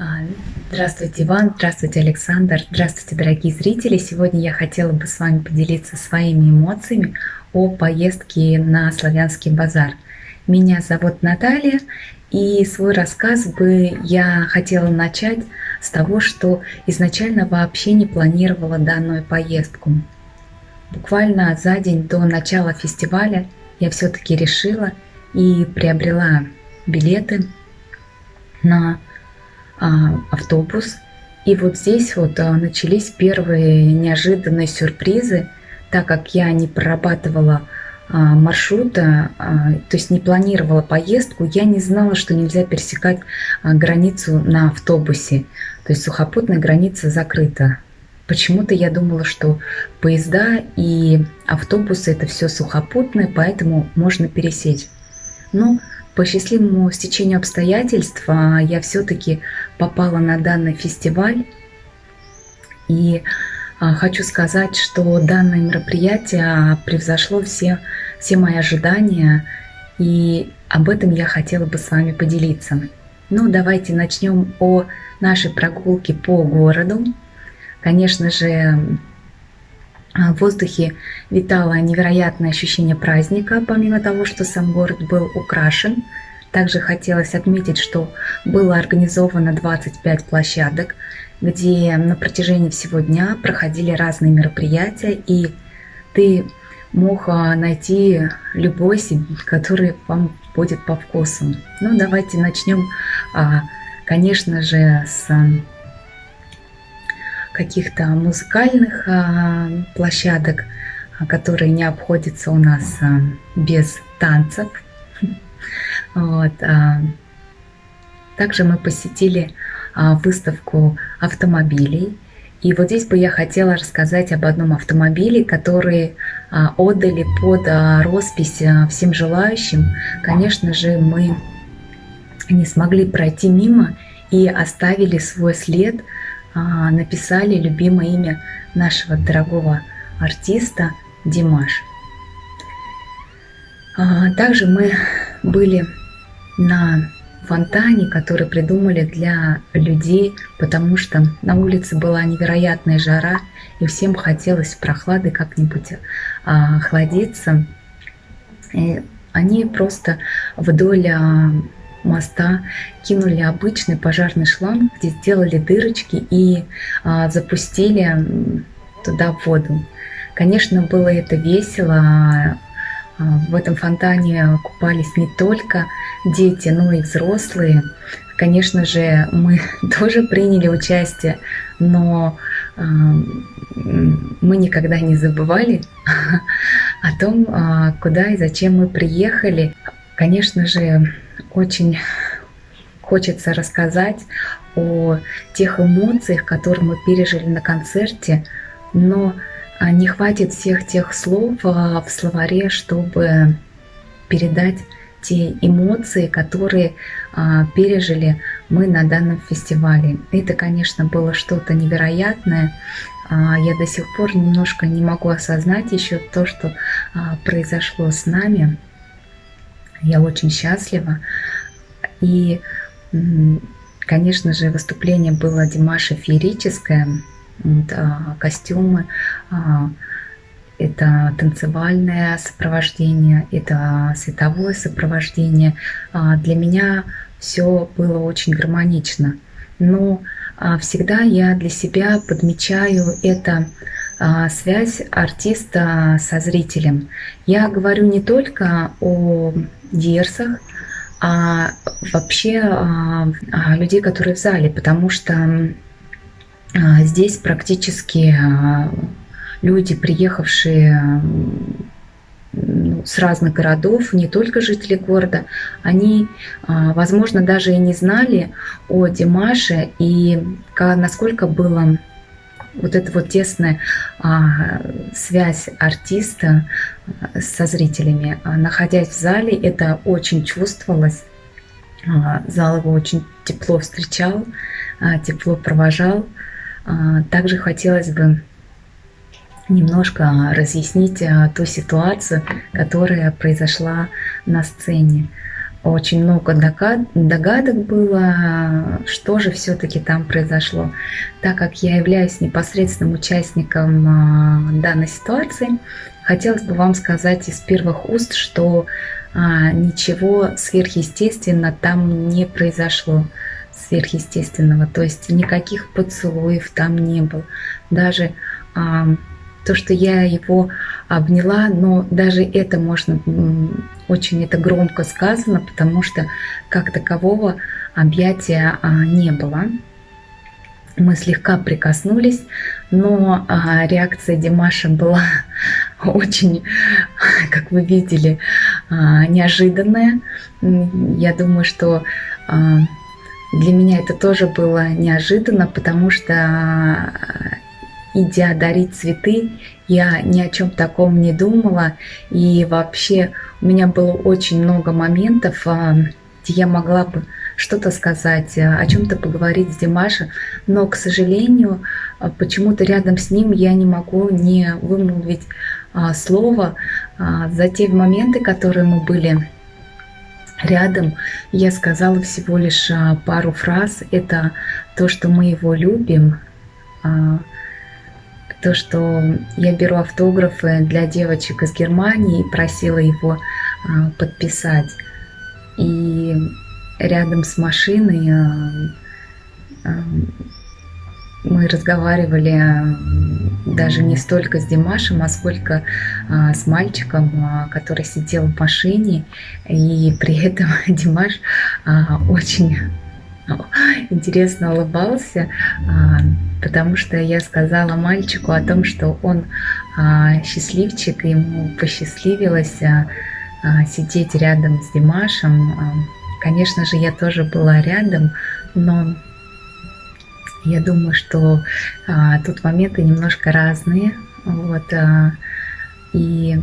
А, Здравствуйте, Иван, здравствуйте, Александр, здравствуйте, дорогие зрители. Сегодня я хотела бы с вами поделиться своими эмоциями о поездке на Славянский базар. Меня зовут Наталья, и свой рассказ бы я хотела начать с того, что изначально вообще не планировала данную поездку. Буквально за день до начала фестиваля я все-таки решила и приобрела билеты на автобус. И вот здесь вот начались первые неожиданные сюрпризы, так как я не прорабатывала маршрута, то есть не планировала поездку, я не знала, что нельзя пересекать границу на автобусе, то есть сухопутная граница закрыта. Почему-то я думала, что поезда и автобусы это все сухопутное, поэтому можно пересечь. Но по счастливому стечению обстоятельств я все-таки попала на данный фестиваль. И хочу сказать, что данное мероприятие превзошло все мои ожидания. И об этом я хотела бы с вами поделиться. Ну, давайте начнем о нашей прогулке по городу. Конечно же, в воздухе витало невероятное ощущение праздника, помимо того, что сам город был украшен. Также хотелось отметить, что было организовано 25 площадок, где на протяжении всего дня проходили разные мероприятия, и ты мог найти любой себе, который вам будет по вкусу. Ну, давайте начнем, конечно же, с каких-то музыкальных площадок, которые не обходятся у нас без танцев. Вот. Также мы посетили выставку автомобилей. И вот здесь бы я хотела рассказать об одном автомобиле, который отдали под роспись всем желающим. Конечно же, мы не смогли пройти мимо и оставили свой след, написали любимое имя нашего дорогого артиста Димаш. Также мы были на фонтане, который придумали для людей, потому что на улице была невероятная жара, и всем хотелось прохлады как-нибудь охладиться. И они просто вдоль моста кинули обычный пожарный шланг, где сделали дырочки и запустили туда воду. Конечно, было это весело. В этом фонтане купались не только дети, но и взрослые. Конечно же, мы тоже приняли участие, но мы никогда не забывали о том, куда и зачем мы приехали. Конечно же, очень хочется рассказать о тех эмоциях, которые мы пережили на концерте, но не хватит всех тех слов в словаре, чтобы передать те эмоции, которые пережили мы на данном фестивале. Это, конечно, было что-то невероятное. Я до сих пор немножко не могу осознать еще то, что произошло с нами. Я очень счастлива. И, конечно же, выступление было Димаша феерическое. Костюмы, это танцевальное сопровождение, это световое сопровождение. Для меня все было очень гармонично. Но всегда я для себя подмечаю это связь артиста со зрителем. Я говорю не только о диерсах, а вообще о людей, которые в зале, потому что здесь практически люди, приехавшие с разных городов, не только жители города, они, возможно, даже и не знали о Димаше и насколько была вот эта вот тесная связь артиста со зрителями. Находясь в зале, это очень чувствовалось. Зал его очень тепло встречал, тепло провожал. Также хотелось бы немножко разъяснить ту ситуацию, которая произошла на сцене. очень много догадок было, что же все-таки там произошло. Так как я являюсь непосредственным участником данной ситуации, хотелось бы вам сказать из первых уст, что ничего сверхъестественного там не произошло, сверхъестественного, то есть никаких поцелуев там не было. Даже то, что я его обняла, но даже это можно, очень это громко сказано, потому что как такового объятия не было. Мы слегка прикоснулись, но реакция Димаша была очень, как вы видели, неожиданная. Я думаю, что для меня это тоже было неожиданно, потому что, идя дарить цветы, я ни о чем таком не думала. И вообще у меня было очень много моментов, где я могла бы что-то сказать, о чем-то поговорить с Димашем, но, к сожалению, почему-то рядом с ним я не могу не вымолвить слово. За те моменты, которые мы были рядом, я сказала всего лишь пару фраз. Это то, что мы его любим, то, что я беру автографы для девочек из Германии и просила его подписать. И рядом с машиной мы разговаривали даже не столько с Димашем, а сколько с мальчиком, который сидел в машине. И при этом Димаш очень интересно улыбался, потому что я сказала мальчику о том, что он счастливчик, и ему посчастливилось сидеть рядом с Димашем. Конечно же, я тоже была рядом, но я думаю, что тут моменты немножко разные. Вот, и,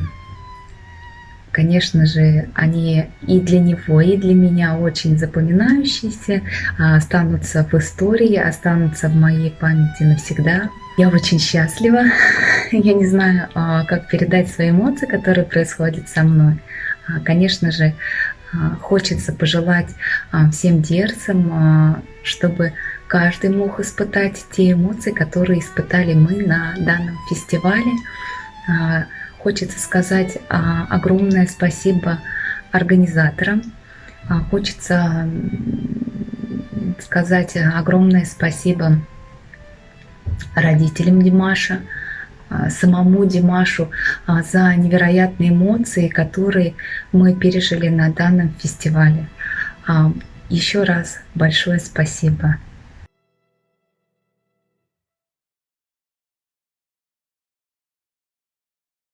конечно же, они и для него, и для меня очень запоминающиеся, останутся в истории, останутся в моей памяти навсегда. Я очень счастлива. Я не знаю, как передать свои эмоции, которые происходят со мной. Конечно же, хочется пожелать всем дерцам, чтобы каждый мог испытать те эмоции, которые испытали мы на данном фестивале. Хочется сказать огромное спасибо организаторам. Хочется сказать огромное спасибо родителям Димаша, самому Димашу за невероятные эмоции, которые мы пережили на данном фестивале. Еще раз большое спасибо.